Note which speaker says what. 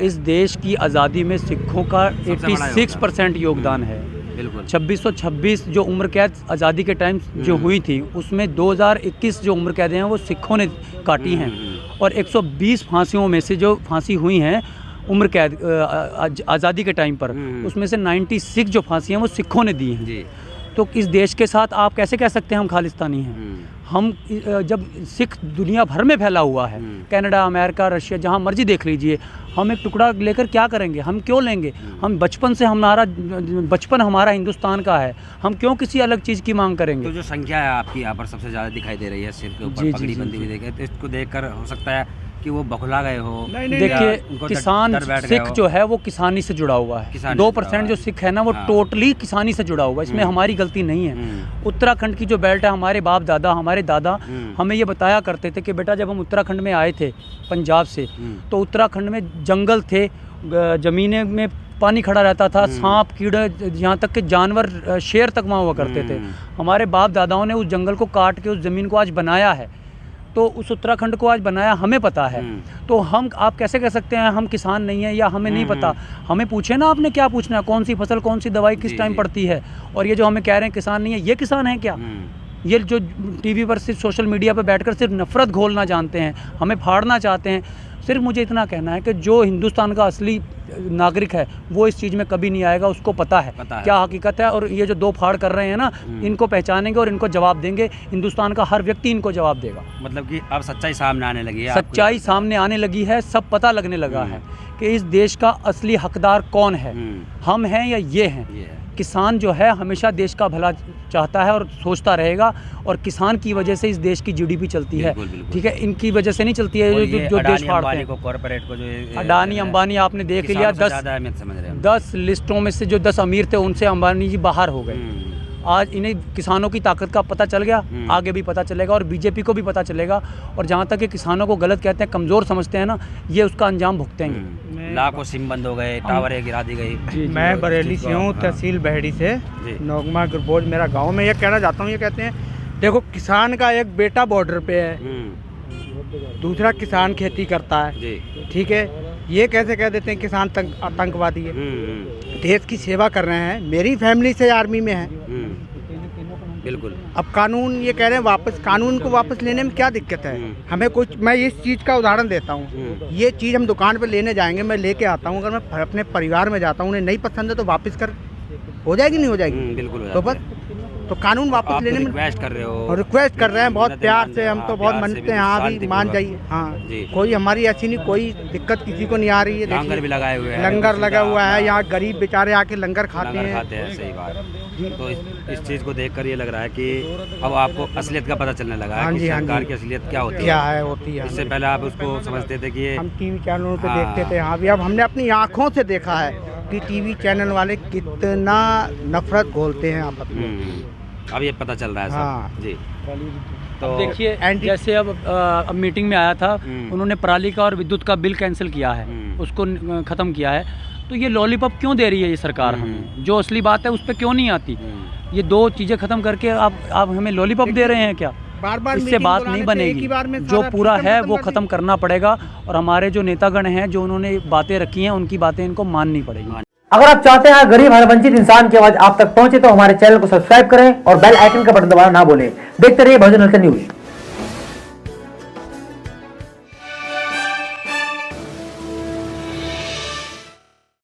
Speaker 1: इस देश की आज़ादी में सिखों का 86% योगदान है। 2626 जो उम्र कैद आज़ादी के टाइम जो हुई थी, उसमें 2021 जो उम्र कैदें हैं वो सिखों ने काटी हैं, और 120 फांसियों में से जो फांसी हुई हैं उम्र कैद आज़ादी के टाइम पर, उसमें से 96 जो फांसी हैं वो सिखों ने दी हैं। तो इस देश के साथ आप कैसे कह सकते हैं हम खालिस्तानी हैं? हम जब सिख दुनिया भर में फैला हुआ है, कनाडा, अमेरिका, रशिया, जहाँ मर्जी देख लीजिए, हम एक टुकड़ा लेकर क्या करेंगे? हम क्यों लेंगे? हम बचपन हमारा हिंदुस्तान का है, हम क्यों किसी अलग चीज़ की मांग करेंगे?
Speaker 2: तो जो संख्या है आपकी यहाँ पर सबसे ज़्यादा दिखाई दे रही है, सिर के ऊपर पगड़ी बंदी हुई देखे, तो इसको देखकर हो सकता है कि वो बखुला गए हो।
Speaker 1: देखिए, किसान सिख जो है वो किसानी से जुड़ा हुआ है। 2% जो सिख है ना वो टोटली किसानी से जुड़ा हुआ है, इसमें हमारी गलती नहीं है। उत्तराखंड की जो बेल्ट है, हमारे बाप दादा, हमारे दादा हमें ये बताया करते थे कि बेटा जब हम उत्तराखंड में आए थे पंजाब से, तो उत्तराखंड में जंगल थे, ज़मीनें में पानी खड़ा रहता था, सांप, कीड़े, यहाँ तक कि जानवर, शेर तक वहाँ हुआ करते थे। हमारे बाप दादाओं ने उस जंगल को काट के उस ज़मीन को आज बनाया है, तो उस उत्तराखंड को आज बनाया हमें पता है। तो आप कैसे कह सकते हैं हम किसान नहीं हैं या हमें नहीं पता? हमें पूछे ना, आपने क्या पूछना है, कौन सी फसल, कौन सी दवाई किस टाइम पड़ती है? और ये जो हमें कह रहे हैं किसान नहीं है, ये किसान है क्या? ये जो टीवी पर सिर्फ सोशल मीडिया पर बैठकर सिर्फ नफरत घोलना जानते हैं, हमें फाड़ना चाहते हैं। सिर्फ मुझे इतना कहना है कि जो हिंदुस्तान का असली नागरिक है वो इस चीज़ में कभी नहीं आएगा, उसको पता है क्या हकीकत है। और ये जो दो फाड़ कर रहे हैं ना, इनको पहचानेंगे और इनको जवाब देंगे। हिंदुस्तान का हर व्यक्ति इनको जवाब देगा।
Speaker 2: मतलब कि अब सच्चाई सामने आने लगी है,
Speaker 1: सच्चाई सामने आने लगी है, सब पता लगने लगा है कि इस देश का असली हकदार कौन है, हम हैं या ये हैं। किसान जो है हमेशा देश का भला चाहता है और सोचता रहेगा, और किसान की वजह से इस देश की जीडीपी चलती है। ठीक है, इनकी वजह से नहीं चलती है जो देश फाड़ते हैं।
Speaker 2: कॉर्पोरेट को जो
Speaker 1: अडानी अंबानी आपने देख लिया, 10 लिस्टों में से जो 10 अमीर थे उनसे अंबानी जी बाहर हो गए। आज इन्हें किसानों की ताकत का पता चल गया, आगे भी पता चलेगा और बीजेपी को भी पता चलेगा। और जहाँ तक ये किसानों को गलत कहते हैं, कमज़ोर समझते हैं ना, ये उसका अंजाम भुगतेंगे।
Speaker 2: लाखों सिम बंद हो गए, टावरें गिरा दी गई।
Speaker 3: मैं बरेली से हूँ, तहसील बहेड़ी से, नोगमा गुरबोज मेरा गांव। में ये कहना चाहता हूँ, ये कहते हैं देखो, किसान का एक बेटा बॉर्डर पे है, दूसरा किसान खेती करता है, ठीक है, ये कैसे कह देते हैं किसान आतंकवादी है? देश की सेवा कर रहे हैं, मेरी फैमिली से आर्मी में है।
Speaker 2: बिल्कुल।
Speaker 3: अब कानून ये कह रहे हैं वापस, कानून को वापस लेने में क्या दिक्कत है? हमें कुछ, मैं इस चीज़ का उदाहरण देता हूँ, ये चीज़ हम दुकान पे लेने जाएंगे, मैं लेके आता हूँ, अगर मैं अपने परिवार में जाता हूँ, उन्हें नहीं पसंद है तो वापस कर हो जाएगी, नहीं हो जाएगी?
Speaker 2: बिल्कुल।
Speaker 3: तो बस, तो कानून वापस लेने में
Speaker 2: रिक्वेस्ट कर रहे हो,
Speaker 3: और रिक्वेस्ट कर रहे हैं बहुत प्यार से, हम तो बहुत मनते हैं, हाँ भी मान जाइए। हाँ, कोई हमारी ऐसी नहीं, कोई दिक्कत किसी को नहीं आ रही है।
Speaker 2: लंगर भी लगाए हुए हैं,
Speaker 3: लंगर लगा हुआ है, यहाँ गरीब बेचारे आके लंगर खाते हैं।
Speaker 2: सही बात। तो इस चीज़ को देखकर ये लग रहा है कि अब आपको असलियत का पता चलने लगा है कि सरकार की असलियत क्या होती है। इससे पहले आप उसको समझते थे कि
Speaker 3: हम टीवी चैनलों पे देखते थे, हाँ भी अब हमने अपनी आँखों से देखा है कि टीवी चैनल वाले कितना नफरत घोलते हैं आपस में।
Speaker 2: अब ये पता चल रहा है सब। जी।
Speaker 1: तो देखिए, जैसे अब मीटिंग में आया था, उन्होंने पराली का और विद्युत का बिल कैंसिल किया है, उसको ख़त्म किया है। तो ये लॉलीपॉप क्यों दे रही है ये सरकार हमें? जो असली बात है उस पर क्यों नहीं आती? ये दो चीज़ें ख़त्म करके आप हमें लॉलीपॉप दे रहे हैं क्या?
Speaker 3: बार
Speaker 1: इससे बात नहीं बनेगी। जो पूरा है वो ख़त्म करना पड़ेगा, और हमारे जो नेतागण हैं जो उन्होंने बातें रखी हैं, उनकी बातें इनको माननी पड़ेगी।
Speaker 4: अगर आप चाहते हैं गरीब हर वंचित इंसान की आवाज आप तक पहुंचे, तो हमारे चैनल को सब्सक्राइब करें और बेल आइकन का बटन दबाना ना भूलें। देखते रहिए बहुजन हलचल न्यूज।